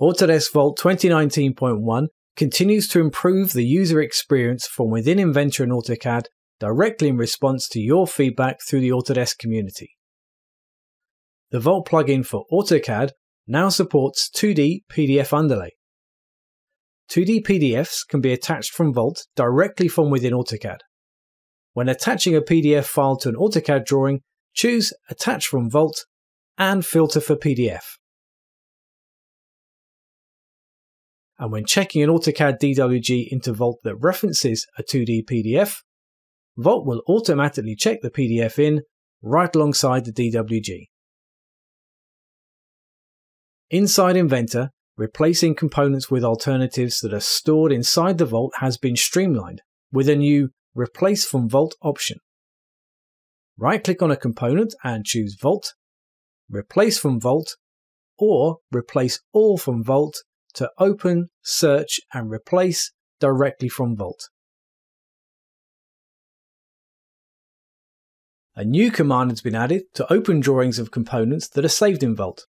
Autodesk Vault 2019.1 continues to improve the user experience from within Inventor and AutoCAD directly in response to your feedback through the Autodesk community. The Vault plugin for AutoCAD now supports 2D PDF underlay. 2D PDFs can be attached from Vault directly from within AutoCAD. When attaching a PDF file to an AutoCAD drawing, choose Attach from Vault and filter for PDF. And when checking an AutoCAD DWG into Vault that references a 2D PDF, Vault will automatically check the PDF in right alongside the DWG. Inside Inventor, replacing components with alternatives that are stored inside the Vault has been streamlined with a new Replace from Vault option. Right-click on a component and choose Vault, Replace from Vault, or Replace all from Vault to open, search, and replace directly from Vault. A new command has been added to open drawings of components that are saved in Vault.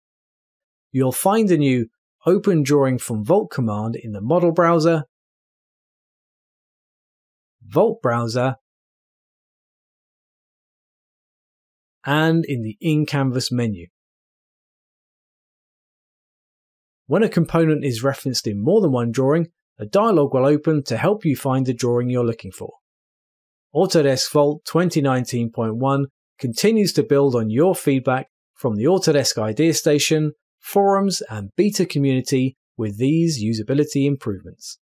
You'll find the new Open Drawing from Vault command in the Model Browser, Vault Browser, and in the In-Canvas menu. When a component is referenced in more than one drawing, a dialog will open to help you find the drawing you're looking for. Autodesk Vault 2019.1 continues to build on your feedback from the Autodesk Idea Station, forums, and beta community with these usability improvements.